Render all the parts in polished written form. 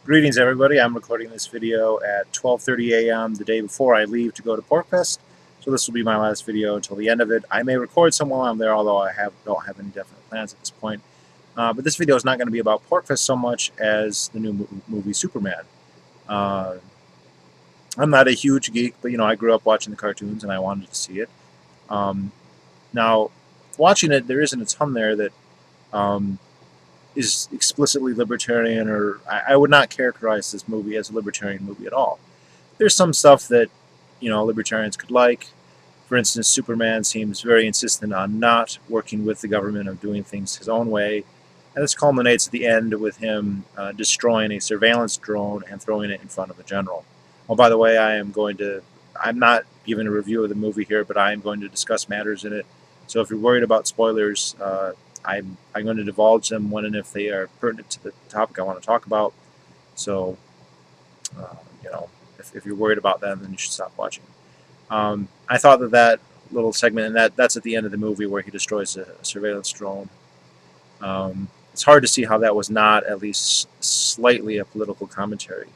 Greetings everybody, I'm recording this video at 12:30 a.m. the day before I leave to go to PorkFest, so this will be my last video until the end of it. I may record some while I'm there, although I don't have any definite plans at this point. But this video is not going to be about PorkFest so much as the new movie Superman. Uh, I'm not a huge geek, but I grew up watching the cartoons and I wanted to see it. Um, Now, watching it, there isn't a ton there that um, is explicitly libertarian, or I would not characterize this movie as a libertarian movie at all. There's some stuff that libertarians could like. For instance, Superman seems very insistent on not working with the government, of doing things his own way, and this culminates at the end with him destroying a surveillance drone and throwing it in front of a general. Oh, by the way, I'm not giving a review of the movie here, but I am going to discuss matters in it. So if you're worried about spoilers, I'm going to divulge them when and if they are pertinent to the topic I want to talk about. So, uh, you know, if you're worried about them, then you should stop watching. I thought that little segment, and that's at the end of the movie where he destroys a surveillance drone. It's hard to see how that was not at least slightly a political commentary.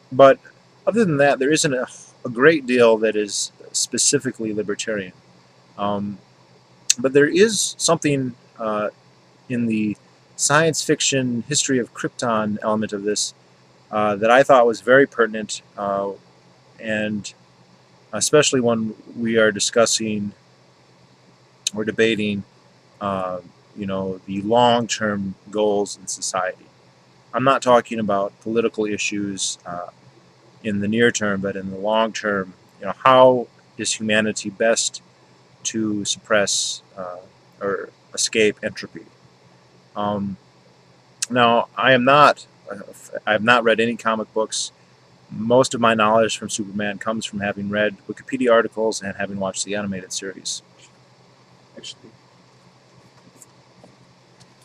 But other than that, there isn't a great deal that is specifically libertarian. Um, but there is something in the science fiction history of Krypton element of this that I thought was very pertinent, and especially when we are discussing or debating, the long-term goals in society. I'm not talking about political issues in the near term, but in the long term. How is humanity best to suppress or escape entropy? Um, Now, I have not read any comic books. Most of my knowledge from Superman comes from having read Wikipedia articles and having watched the animated series. Actually,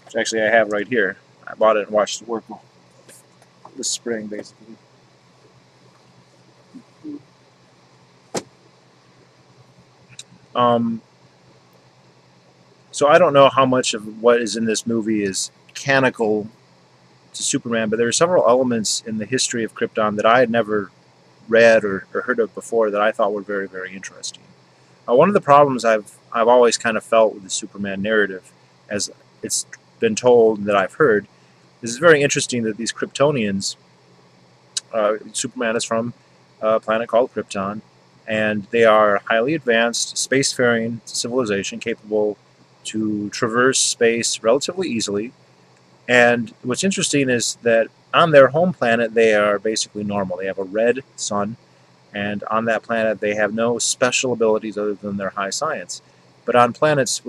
which actually I have right here. I bought it and watched it work this spring, basically. Um, so I don't know how much of what is in this movie is canonical to Superman, but there are several elements in the history of Krypton that I had never read or heard of before that I thought were very, very interesting. One of the problems I've always kind of felt with the Superman narrative, as it's been told that I've heard, is it's very interesting that these Kryptonians, Superman is from a planet called Krypton, and they are a highly advanced spacefaring civilization capable to traverse space relatively easily. And what's interesting is that on their home planet, they are basically normal. They have a red sun, and on that planet, they have no special abilities other than their high science. But on planets,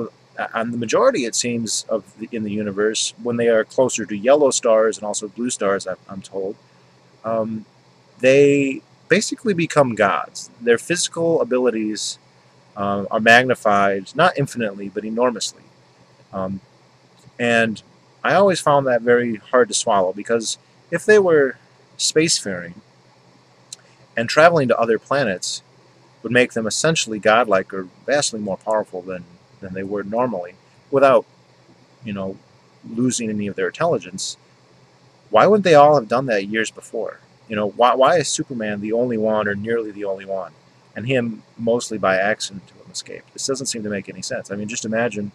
on the majority, it seems, in the universe, when they are closer to yellow stars and also blue stars, I'm told, um, they basically become gods. Their physical abilities are magnified, not infinitely, but enormously. Um, and I always found that very hard to swallow, because if they were spacefaring and traveling to other planets would make them essentially godlike or vastly more powerful than they were normally, without, you know, losing any of their intelligence, why wouldn't they all have done that years before? Why is Superman the only one, or nearly the only one, and him mostly by accident to have escaped? This doesn't seem to make any sense. I mean, just imagine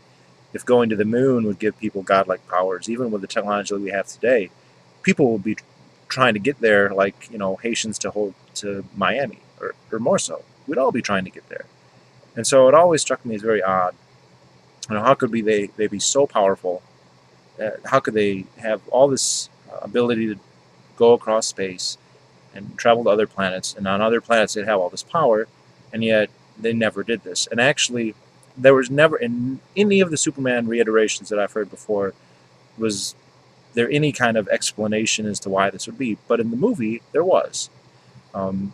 if going to the moon would give people godlike powers. Even with the technology that we have today, people would be trying to get there, like Haitians to Miami, or more so. We'd all be trying to get there, and so it always struck me as very odd. How could they be so powerful? How could they have all this ability to go across space and travel to other planets, and on other planets they'd have all this power, and yet they never did this? And actually, there was never, in any of the Superman reiterations that I've heard before, was there any kind of explanation as to why this would be. But in the movie, there was. Um,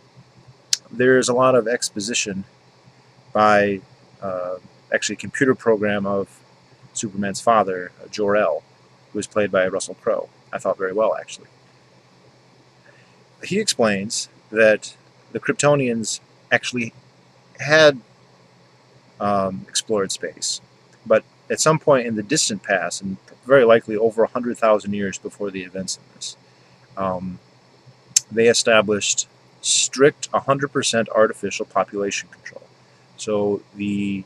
there's a lot of exposition by actually a computer program of Superman's father, Jor-El, who was played by Russell Crowe. I thought very well, actually. He explains that the Kryptonians actually had explored space, but at some point in the distant past, and very likely over 100,000 years before the events of this, Um, they established strict 100% artificial population control. So the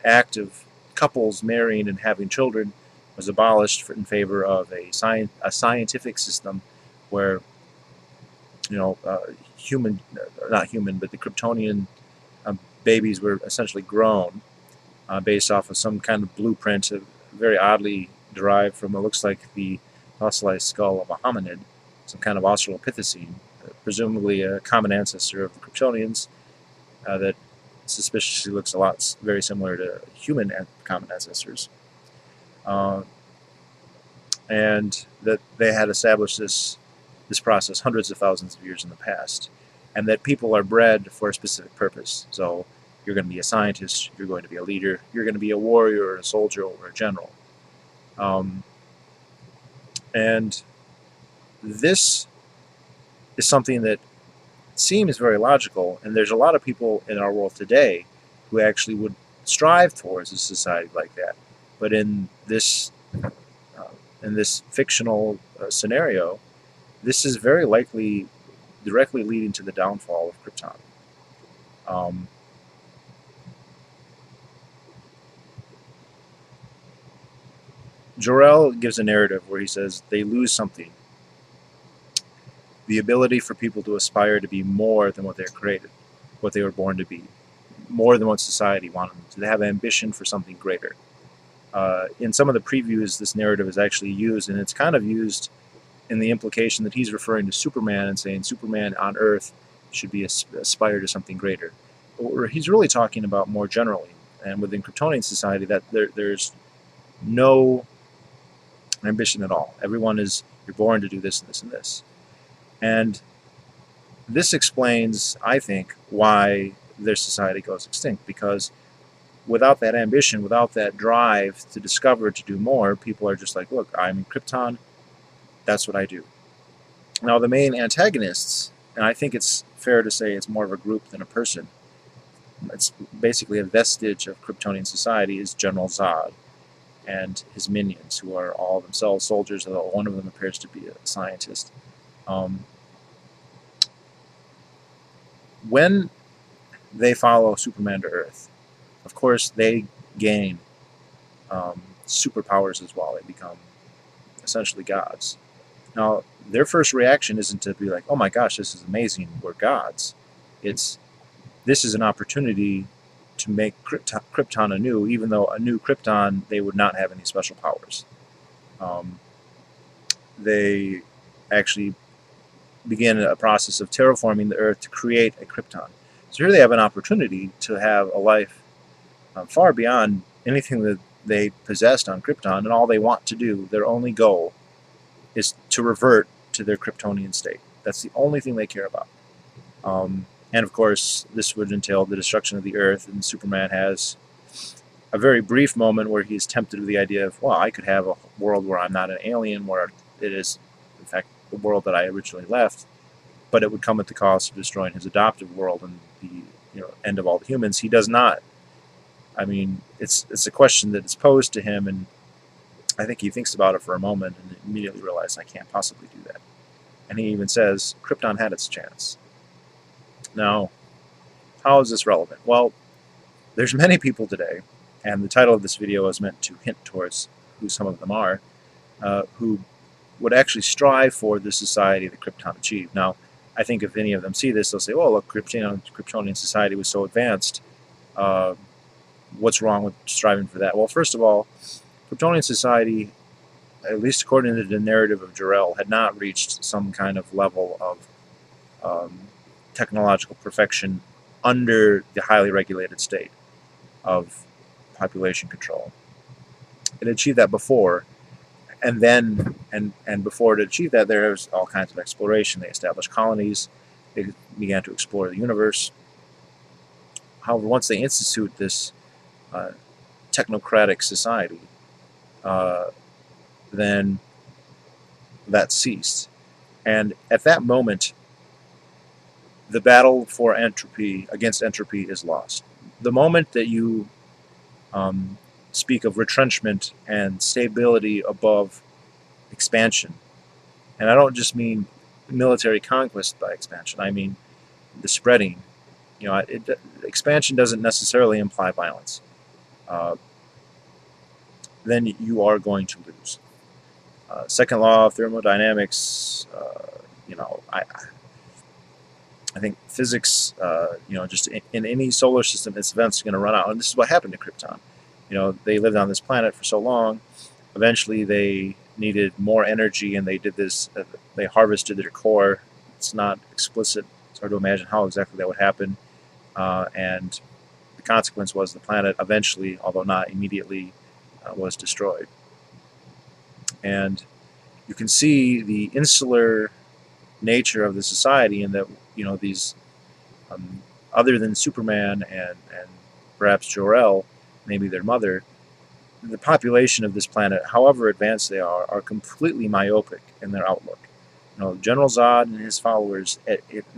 act of couples marrying and having children was abolished in favor of a scientific system where, you know, human, not human, but the Kryptonian babies were essentially grown based off of some kind of blueprint, very oddly derived from what looks like the fossilized skull of a hominid, some kind of Australopithecine, presumably a common ancestor of the Kryptonians that suspiciously looks a lot very similar to human common ancestors. Uh, and that they had established this process hundreds of thousands of years in the past, and that people are bred for a specific purpose. So you're going to be a scientist, you're going to be a leader, you're going to be a warrior, or a soldier, or a general. Um, and this is something that seems very logical, and there's a lot of people in our world today who actually would strive towards a society like that. But in this fictional scenario, this is very likely directly leading to the downfall of Krypton. Um, Jor-El gives a narrative where he says they lose something, the ability for people to aspire to be more than what they're created, what they were born to be, more than what society wanted them to. They have ambition for something greater. In some of the previews, this narrative is actually used, and it's kind of used in the implication that he's referring to Superman and saying Superman on Earth should be aspire to something greater. Or he's really talking about more generally, and within Kryptonian society, that there's no ambition at all. Everyone is, you're born to do this and this and this. And this explains, I think, why their society goes extinct, because without that ambition, without that drive to discover, to do more, people are just like, look, I'm in Krypton, that's what I do. Now, the main antagonists, and I think it's fair to say it's more of a group than a person, it's basically a vestige of Kryptonian society, is General Zod and his minions, who are all themselves soldiers, although one of them appears to be a scientist. When they follow Superman to Earth, of course, they gain superpowers as well. They become essentially gods. Now, their first reaction isn't to be like, oh my gosh, this is amazing, we're gods. It's, this is an opportunity to make Krypton anew, even though a new Krypton, they would not have any special powers. They actually begin a process of terraforming the Earth to create a Krypton. So here they have an opportunity to have a life far beyond anything that they possessed on Krypton, and all they want to do, their only goal, is to revert to their Kryptonian state. That's the only thing they care about. And of course, this would entail the destruction of the Earth, and Superman has a very brief moment where he's tempted with the idea of, well, I could have a world where I'm not an alien, where it is, in fact, the world that I originally left, but it would come at the cost of destroying his adoptive world and the end of all the humans. He does not. I mean, it's a question that is posed to him, and I think he thinks about it for a moment and immediately realizes, I can't possibly do that. And he even says, Krypton had its chance. Now, how is this relevant? Well, there's many people today, and the title of this video is meant to hint towards who some of them are, who would actually strive for the society that Krypton achieved. Now, I think if any of them see this, they'll say, well, look, Kryptonian society was so advanced. What's wrong with striving for that? Well, first of all, Kryptonian society, at least according to the narrative of Jor-El, had not reached some kind of level of technological perfection under the highly regulated state of population control. It achieved that before, and then and before it achieved that, there was all kinds of exploration. They established colonies. They began to explore the universe. However, once they institute this technocratic society, then that ceased. And at that moment, the battle for entropy, against entropy, is lost. The moment that you speak of retrenchment and stability above expansion, and I don't just mean military conquest by expansion. I mean the spreading. Expansion doesn't necessarily imply violence. Uh, then you are going to lose. Second law of thermodynamics. I think physics. Just in any solar system, its events are going to run out, and this is what happened to Krypton. They lived on this planet for so long. Eventually, they needed more energy, and they did this. They harvested their core. It's not explicit. It's hard to imagine how exactly that would happen. And the consequence was the planet eventually, although not immediately, was destroyed. And you can see the insular nature of the society in that these other than Superman and perhaps Jor-El, maybe their mother, the population of this planet, however advanced they are completely myopic in their outlook. General Zod and his followers,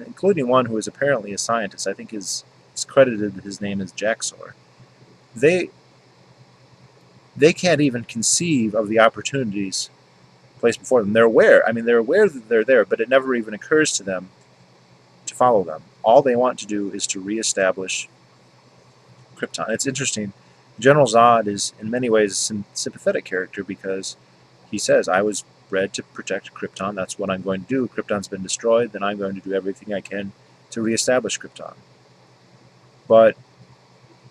including one who is apparently a scientist, I think is credited, his name is Jaxor. They can't even conceive of the opportunities placed before them. They're aware. I mean, they're aware that they're there, but it never even occurs to them to follow them. All they want to do is to reestablish Krypton. It's interesting. General Zod is, in many ways, a sympathetic character because he says, I was bred to protect Krypton. That's what I'm going to do. Krypton's been destroyed, then I'm going to do everything I can to reestablish Krypton. But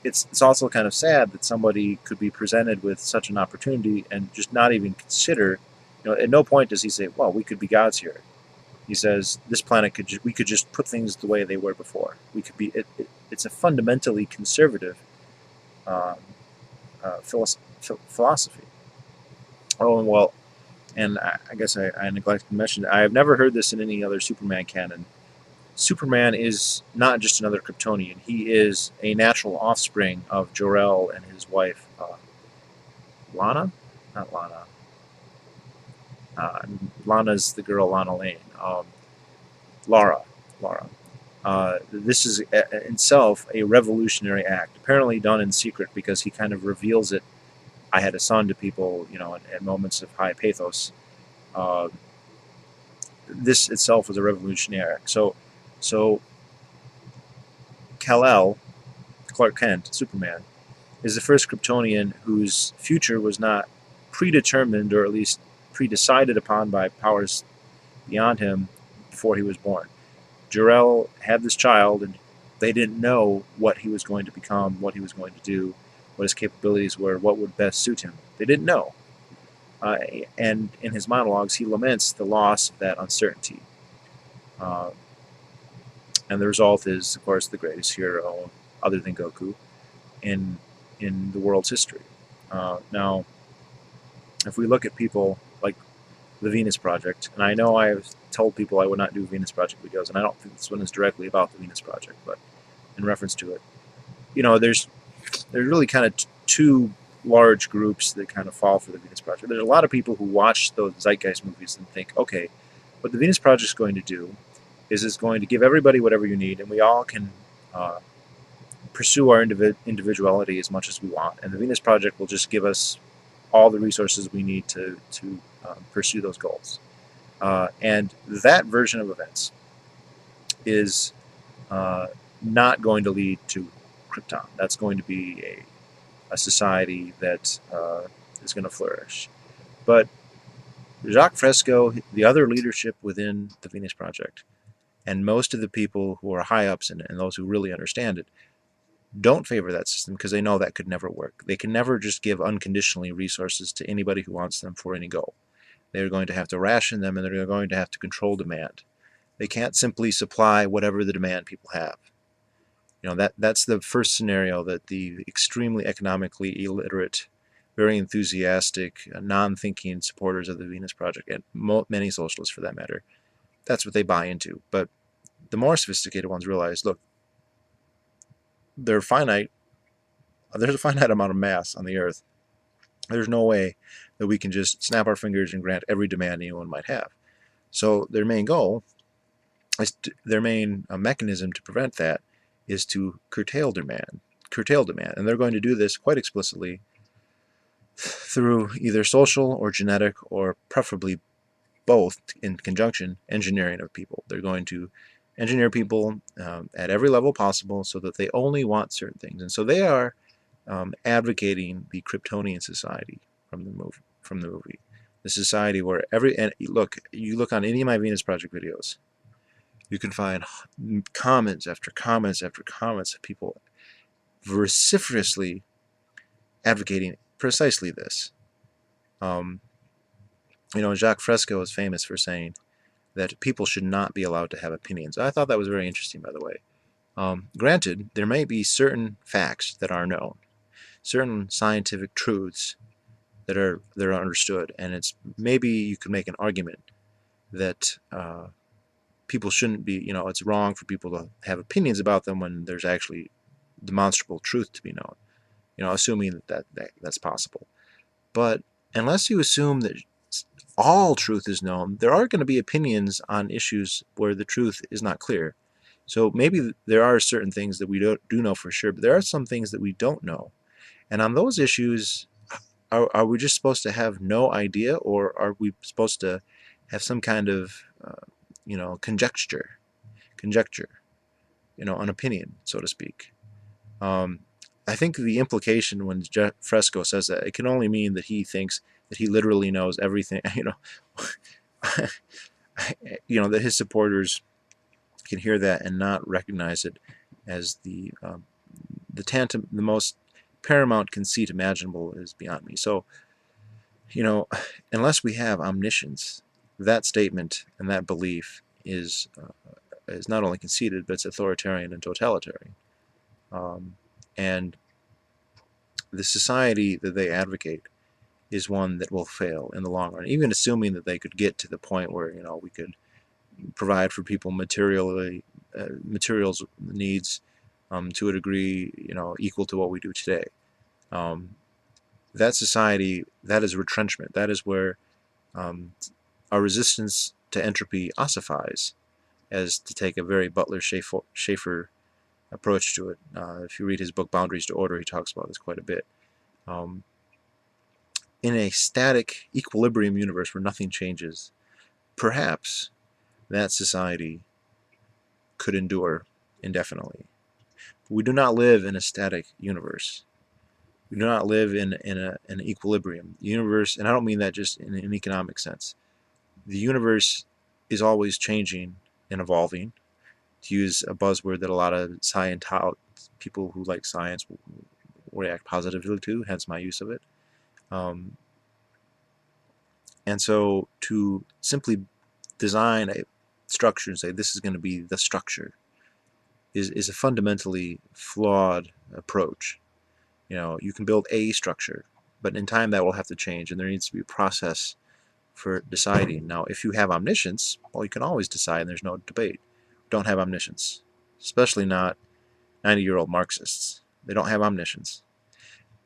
it's also kind of sad that somebody could be presented with such an opportunity and just not even consider. At no point does he say, well, we could be gods here. He says, this planet we could just put things the way they were before. We could be. It's a fundamentally conservative philosophy. Oh, well, and I guess I neglected to mention, I have never heard this in any other Superman canon. Superman is not just another Kryptonian. He is a natural offspring of Jor-El and his wife, Lana? Not Lana. Lana's the girl, Lana Lane. Lara. This is in itself a revolutionary act, apparently done in secret because he kind of reveals it. I had a son to people, at moments of high pathos. This itself was a revolutionary act. So Kal-El, Clark Kent, Superman, is the first Kryptonian whose future was not predetermined or at least predecided upon by powers beyond him before he was born. Jor-El had this child, and they didn't know what he was going to become, what he was going to do, what his capabilities were, what would best suit him. They didn't know. And in his monologues, he laments the loss of that uncertainty. And the result is, of course, the greatest hero, other than Goku, in the world's history. Now, if we look at people like the Venus Project, and I know I've told people I would not do Venus Project videos, and I don't think this one is directly about the Venus Project, but in reference to it, there's really kind of two large groups that kind of fall for the Venus Project. There's a lot of people who watch those Zeitgeist movies and think, okay, what the Venus Project is going to do is it's going to give everybody whatever you need, and we all can pursue our individuality as much as we want, and the Venus Project will just give us all the resources we need to pursue those goals. And that version of events is not going to lead to Krypton. That's going to be a society that is going to flourish. But Jacque Fresco, the other leadership within the Venus Project, and most of the people who are high ups in it, and those who really understand it, don't favor that system because they know that could never work. They can never just give unconditionally resources to anybody who wants them for any goal. They're going to have to ration them, and they're going to have to control demand. They can't simply supply whatever the demand people have. That's the first scenario that the extremely economically illiterate, very enthusiastic, non-thinking supporters of the Venus Project, and many socialists for that matter, that's what they buy into. But the more sophisticated ones realize, look, there's a finite amount of mass on the Earth. There's no way that we can just snap our fingers and grant every demand anyone might have. So their main goal, their main mechanism to prevent that is to curtail demand. And they're going to do this quite explicitly through either social or genetic or preferably both in conjunction, engineering of people. They're going to engineer people at every level possible so that they only want certain things. And so they are advocating the Kryptonian society from the movie. The society where you look on any of my Venus Project videos, you can find comments after comments after comments of people vociferously advocating precisely this. Um, Jacques Fresco is famous for saying that people should not be allowed to have opinions. I thought that was very interesting, by the way. Granted, there may be certain facts that are known, certain scientific truths that are understood, and it's maybe you could make an argument that people shouldn't be, it's wrong for people to have opinions about them when there's actually demonstrable truth to be known. Assuming that's possible. But unless you assume that all truth is known, there are going to be opinions on issues where the truth is not clear. So maybe there are certain things that we do know for sure, but there are some things that we don't know. And on those issues, are we just supposed to have no idea, or are we supposed to have some kind of, conjecture, an opinion, so to speak? I think the implication when Fresco says that, it can only mean that he thinks that he literally knows everything, that his supporters can hear that and not recognize it as the most paramount conceit imaginable is beyond me. So, unless we have omniscience, that statement and that belief is not only conceited, but it's authoritarian and totalitarian. And the society that they advocate is one that will fail in the long run, even assuming that they could get to the point where we could provide for people materials needs to a degree equal to what we do today. That society, that is retrenchment. That is where our resistance to entropy ossifies, as to take a very Butler-Schaeffer approach to it. If you read his book Boundaries to Order, he talks about this quite a bit. In a static equilibrium universe where nothing changes, perhaps that society could endure indefinitely. But we do not live in a static universe. We do not live in an equilibrium. The universe, and I don't mean that just in an economic sense, the universe is always changing and evolving. To use a buzzword that a lot of people who like science will react positively to, hence my use of it. And so to simply design a structure and say this is going to be the structure is a fundamentally flawed approach. You can build a structure, but in time that will have to change, and there needs to be a process for deciding. Now, if you have omniscience, well, you can always decide, and there's no debate. Don't have omniscience, especially not 90-year-old Marxists. They don't have omniscience.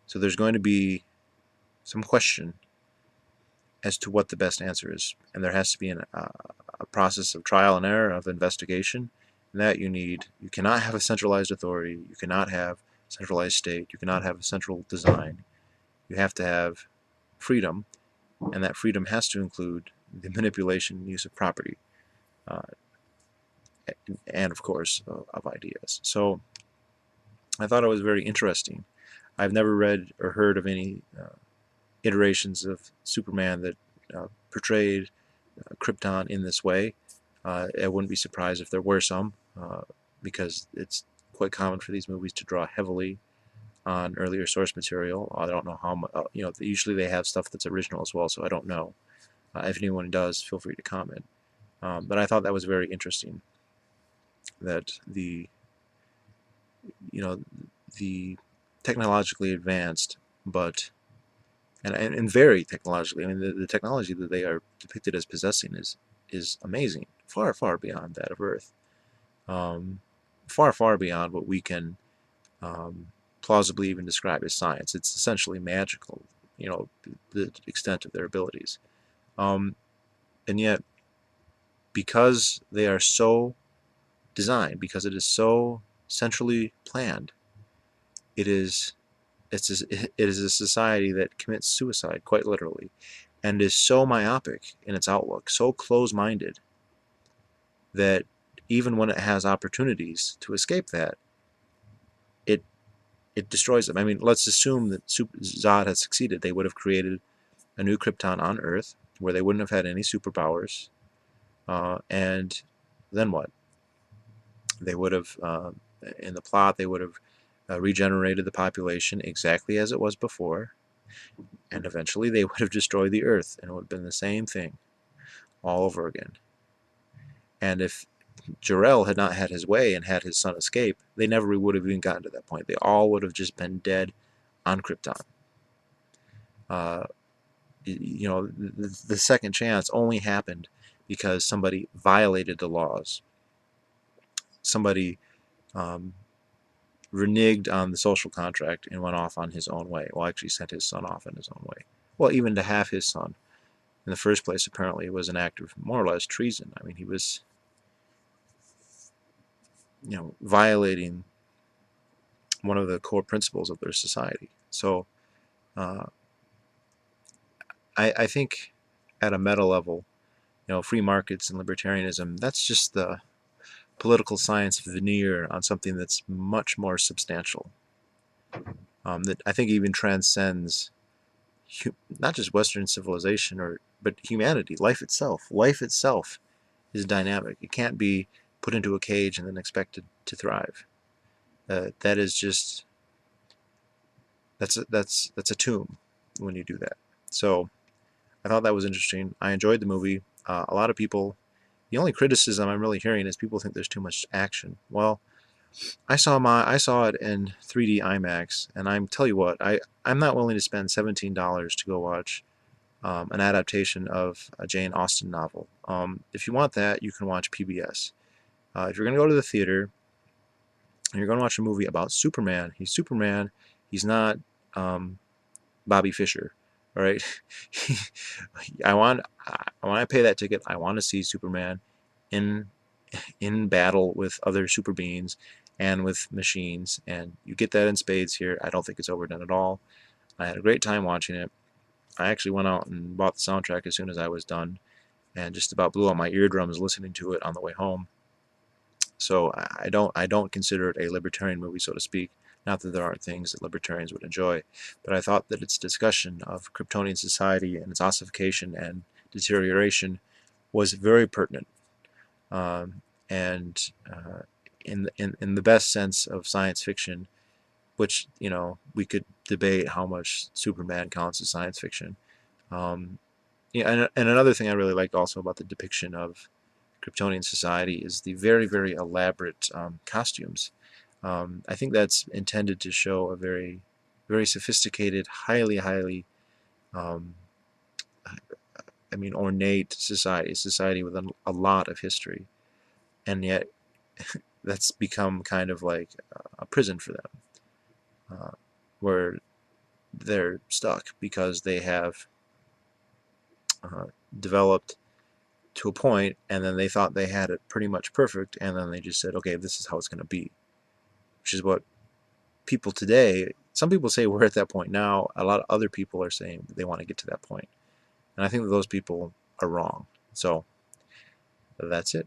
So there's going to be some question as to what the best answer is, and there has to be a process of trial and error, of investigation, and that you cannot have a centralized authority, you cannot have a centralized state, you cannot have a central design. You have to have freedom, and that freedom has to include the manipulation and use of property, and of course of ideas. So I thought it was very interesting. I've never read or heard of any iterations of Superman that portrayed Krypton in this way. I wouldn't be surprised if there were some, because it's quite common for these movies to draw heavily on earlier source material. I don't know how much, usually they have stuff that's original as well, so I don't know. If anyone does, feel free to comment. But I thought that was very interesting, that the technologically advanced, but and very technologically, I mean, the technology that they are depicted as possessing is amazing, far, far beyond that of Earth, far, far beyond what we can plausibly even describe as science. It's essentially magical, the extent of their abilities. And yet, because they are so designed, because it is so centrally planned, it is a society that commits suicide, quite literally. and is so myopic in its outlook, so close-minded, that even when it has opportunities to escape that, it it destroys them. I mean, let's assume that Zod had succeeded. They would have created a new Krypton on Earth where they wouldn't have had any superpowers. And then what? They would have, in the plot, they would have regenerated the population exactly as it was before, and eventually they would have destroyed the Earth, and it would have been the same thing all over again. And if Jor-El had not had his way and had his son escape, they never would have even gotten to that point. They all would have just been dead on Krypton. Uh, the second chance only happened because somebody violated the laws. Somebody um, reneged on the social contract and went off on his own way. Well, actually sent his son off in his own way. Well, even to have his son in the first place, apparently, it was an act of more or less treason. I mean, he was, violating one of the core principles of their society. So, uh, I think at a meta level, free markets and libertarianism, that's just the political science veneer on something that's much more substantial. That I think even transcends not just Western civilization but humanity, life itself. Life itself is dynamic. It can't be put into a cage and then expected to thrive. That is just that's a tomb when you do that. So I thought that was interesting. I enjoyed the movie. A lot of people, the only criticism I'm really hearing is people think there's too much action. Well, I saw it in 3D IMAX, and I'm tell you what, I'm not willing to spend $17 to go watch an adaptation of a Jane Austen novel. If you want that, you can watch PBS. If you're going to go to the theater and you're going to watch a movie about Superman, he's Superman. He's not Bobby Fischer. All right, I want to pay that ticket. I want to see Superman in battle with other super beings and with machines, and you get that in spades here. I don't think it's overdone at all. I had a great time watching it. I actually went out and bought the soundtrack as soon as I was done, and just about blew out my eardrums listening to it on the way home. So I don't consider it a libertarian movie, so to speak. Not that there aren't things that libertarians would enjoy, but I thought that its discussion of Kryptonian society and its ossification and deterioration was very pertinent, and in the best sense of science fiction, which we could debate how much Superman counts as science fiction. And another thing I really liked also about the depiction of Kryptonian society is the very, very elaborate costumes. I think that's intended to show a very, very sophisticated, highly, um, ornate society, a society with a lot of history, and yet that's become kind of like a prison for them, where they're stuck because they have developed to a point, and then they thought they had it pretty much perfect, and then they just said, okay, this is how it's going to be, which is what people today, some people say we're at that point now, a lot of other people are saying that they want to get to that point, and I think that those people are wrong. So that's it.